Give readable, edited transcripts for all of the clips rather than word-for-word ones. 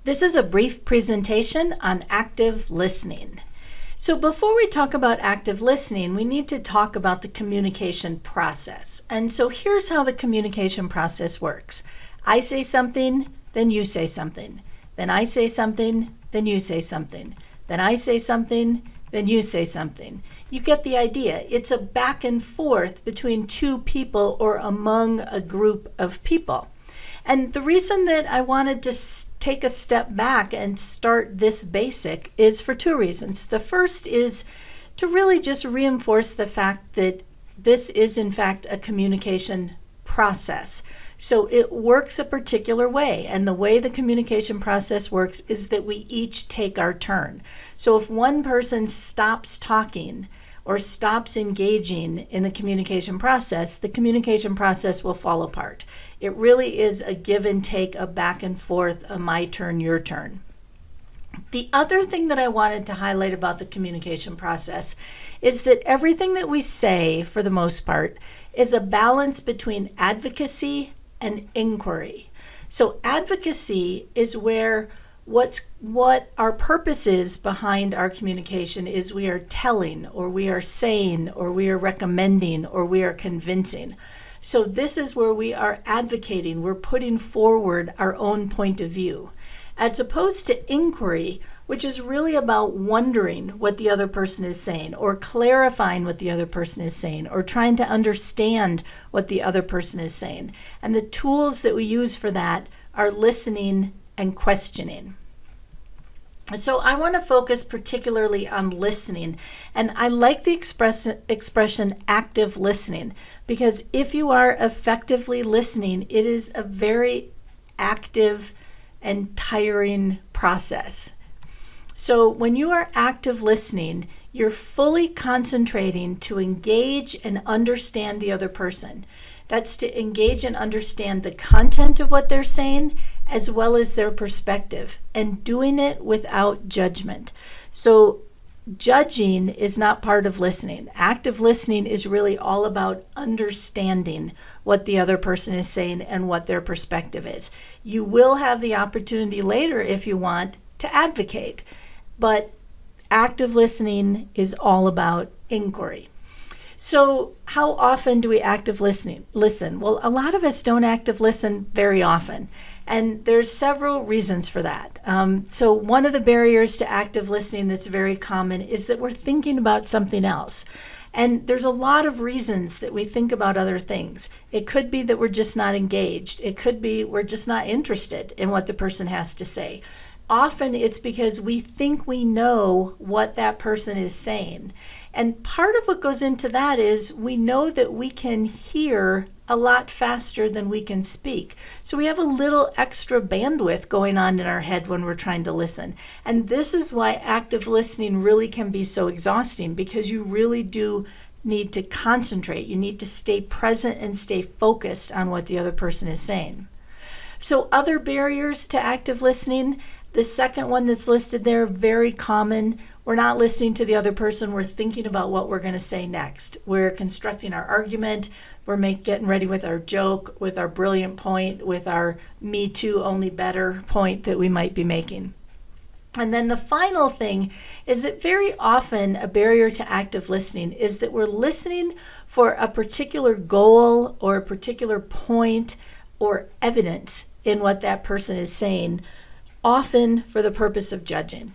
This is a brief presentation on active listening. So before we talk about active listening, we need to talk about the communication process. And so here's how the communication process works. I say something, then you say something. Then I say something, then you say something. Then I say something, then you say something. You get the idea. It's a back and forth between two people or among a group of people. And the reason that I wanted to take a step back and start this basic is for two reasons. The first is to really just reinforce the fact that this is in fact a communication process. So it works a particular way, and the way the communication process works is that we each take our turn. So if one person stops talking or stops engaging in the communication process will fall apart. It really is a give and take, a back and forth, a my turn, your turn. The other thing that I wanted to highlight about the communication process is that everything that we say, for the most part, is a balance between advocacy and inquiry. So advocacy is where what our purpose is behind our communication is we are telling, or we are saying, or we are recommending, or we are convincing. So this is where we are advocating, we're putting forward our own point of view, as opposed to inquiry, which is really about wondering what the other person is saying, or clarifying what the other person is saying, or trying to understand what the other person is saying. And the tools that we use for that are listening and questioning. So I want to focus particularly on listening, and I like the expression active listening, because if you are effectively listening, it is a very active and tiring process. So when you are active listening, you're fully concentrating to engage and understand the other person. That's to engage and understand the content of what they're saying, as well as their perspective, and doing it without judgment. So judging is not part of listening. Active listening is really all about understanding what the other person is saying and what their perspective is. You will have the opportunity later, if you want, to advocate, but active listening is all about inquiry. So how often do we active listen? Well, a lot of us don't active listen very often, and there's several reasons for that. So one of the barriers to active listening that's very common is that we're thinking about something else. And there's a lot of reasons that we think about other things. It could be that we're just not engaged. It could be we're just not interested in what the person has to say. Often it's because we think we know what that person is saying. And part of what goes into that is we know that we can hear a lot faster than we can speak. So we have a little extra bandwidth going on in our head when we're trying to listen. And this is why active listening really can be so exhausting, because you really do need to concentrate. You need to stay present and stay focused on what the other person is saying. So other barriers to active listening, the second one that's listed there, very common. We're not listening to the other person. We're thinking about what we're going to say next. We're constructing our argument. We're getting ready with our joke, with our brilliant point, with our me too, only better point that we might be making. And then the final thing is that very often a barrier to active listening is that we're listening for a particular goal or a particular point or evidence in what that person is saying, often for the purpose of judging.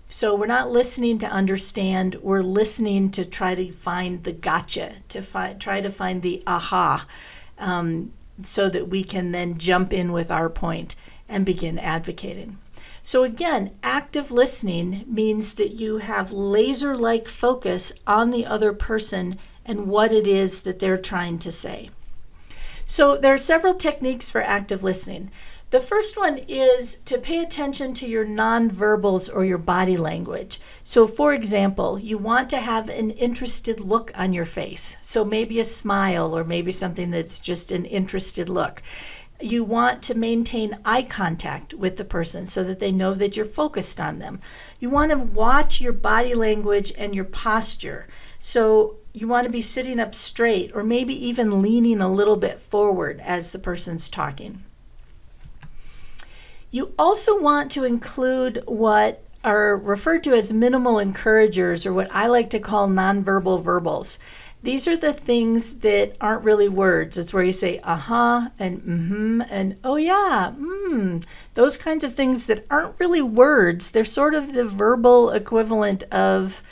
So we're not listening to understand, we're listening to try to find the gotcha, to try to find the aha, so that we can then jump in with our point and begin advocating. So again, active listening means that you have laser-like focus on the other person and what it is that they're trying to say. So there are several techniques for active listening. The first one is to pay attention to your nonverbals or your body language. So for example, you want to have an interested look on your face. So maybe a smile, or maybe something that's just an interested look. You want to maintain eye contact with the person so that they know that you're focused on them. You want to watch your body language and your posture. So you want to be sitting up straight, or maybe even leaning a little bit forward as the person's talking. You also want to include what are referred to as minimal encouragers, or what I like to call nonverbal verbals. These are the things that aren't really words. It's where you say uh-huh and mm-hmm and oh yeah, those kinds of things that aren't really words. They're sort of the verbal equivalent of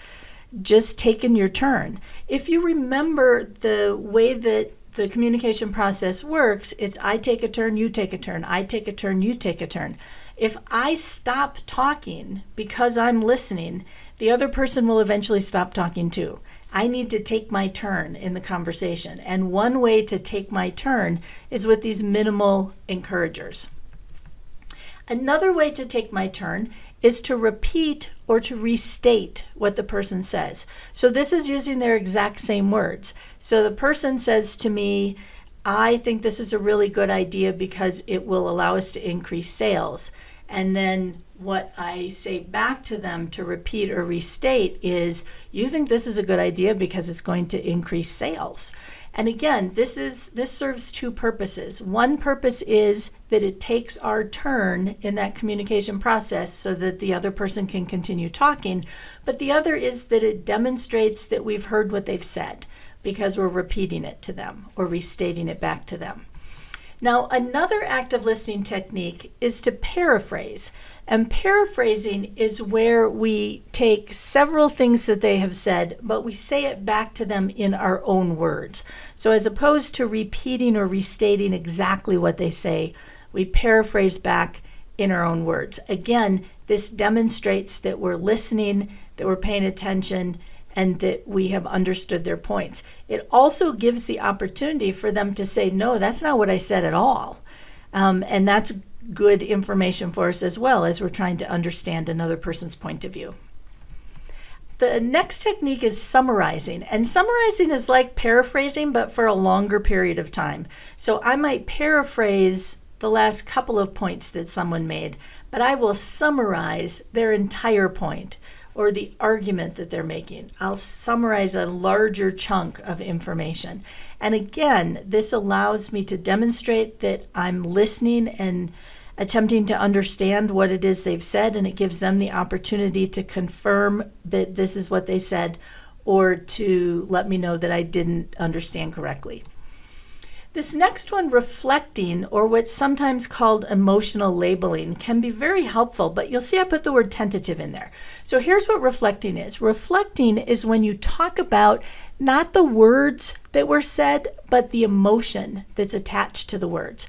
just taking your turn. If you remember the way that the communication process works, it's I take a turn, you take a turn, I take a turn, you take a turn. If I stop talking because I'm listening, the other person will eventually stop talking too. I need to take my turn in the conversation. And one way to take my turn is with these minimal encouragers. Another way to take my turn is to repeat or to restate what the person says. So this is using their exact same words. So the person says to me, I think this is a really good idea because it will allow us to increase sales. And then what I say back to them to repeat or restate is, you think this is a good idea because it's going to increase sales. And again, this serves two purposes. One purpose is that it takes our turn in that communication process so that the other person can continue talking. But the other is that it demonstrates that we've heard what they've said because we're repeating it to them or restating it back to them. Now, another active listening technique is to paraphrase. And paraphrasing is where we take several things that they have said, but we say it back to them in our own words. So as opposed to repeating or restating exactly what they say, we paraphrase back in our own words. Again, this demonstrates that we're listening, that we're paying attention, and that we have understood their points. It also gives the opportunity for them to say, no, that's not what I said at all. And that's good information for us as well as we're trying to understand another person's point of view. The next technique is summarizing. And summarizing is like paraphrasing, but for a longer period of time. So I might paraphrase the last couple of points that someone made, but I will summarize their entire point or the argument that they're making. I'll summarize a larger chunk of information. And again, this allows me to demonstrate that I'm listening and attempting to understand what it is they've said, and it gives them the opportunity to confirm that this is what they said or to let me know that I didn't understand correctly. This next one, reflecting, or what's sometimes called emotional labeling, can be very helpful, but you'll see I put the word tentative in there. So here's what reflecting is. Reflecting is when you talk about not the words that were said, but the emotion that's attached to the words.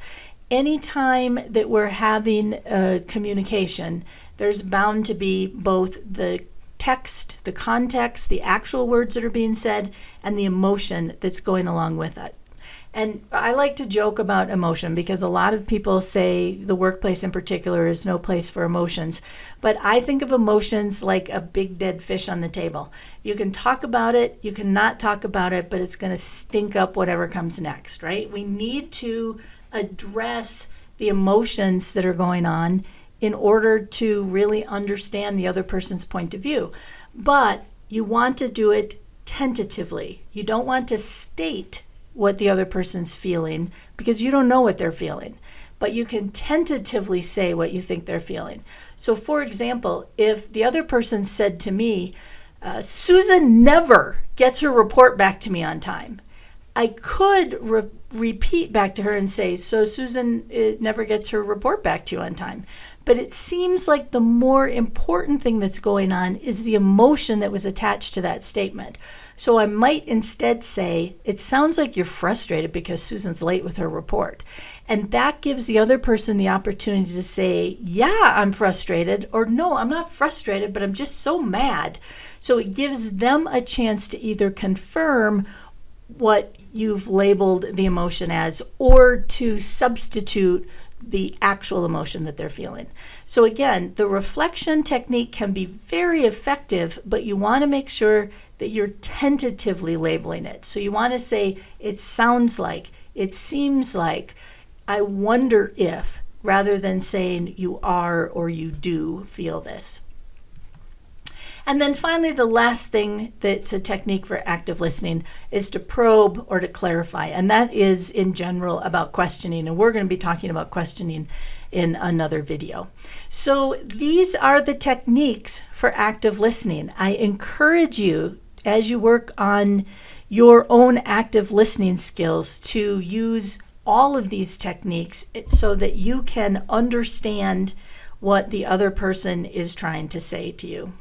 Anytime that we're having a communication, there's bound to be both the text, the context, the actual words that are being said, and the emotion that's going along with it. And I like to joke about emotion because a lot of people say the workplace in particular is no place for emotions. But I think of emotions like a big dead fish on the table. You can talk about it, you can not talk about it, but it's going to stink up whatever comes next, right? We need to address the emotions that are going on in order to really understand the other person's point of view. But you want to do it tentatively. You don't want to state what the other person's feeling because you don't know what they're feeling, but you can tentatively say what you think they're feeling. So for example, if the other person said to me, Susan never gets her report back to me on time, I could repeat back to her and say, so Susan never gets her report back to you on time. But it seems like the more important thing that's going on is the emotion that was attached to that statement. So I might instead say, it sounds like you're frustrated because Susan's late with her report. And that gives the other person the opportunity to say, yeah, I'm frustrated, or no, I'm not frustrated, but I'm just so mad. So it gives them a chance to either confirm what you've labeled the emotion as or to substitute the actual emotion that they're feeling. So again, the reflection technique can be very effective, but you want to make sure that you're tentatively labeling it. So you want to say, it sounds like, it seems like, I wonder if, rather than saying you are or you do feel this. And then finally, the last thing that's a technique for active listening is to probe or to clarify. And that is in general about questioning. And we're going to be talking about questioning in another video. So these are the techniques for active listening. I encourage you, as you work on your own active listening skills, to use all of these techniques so that you can understand what the other person is trying to say to you.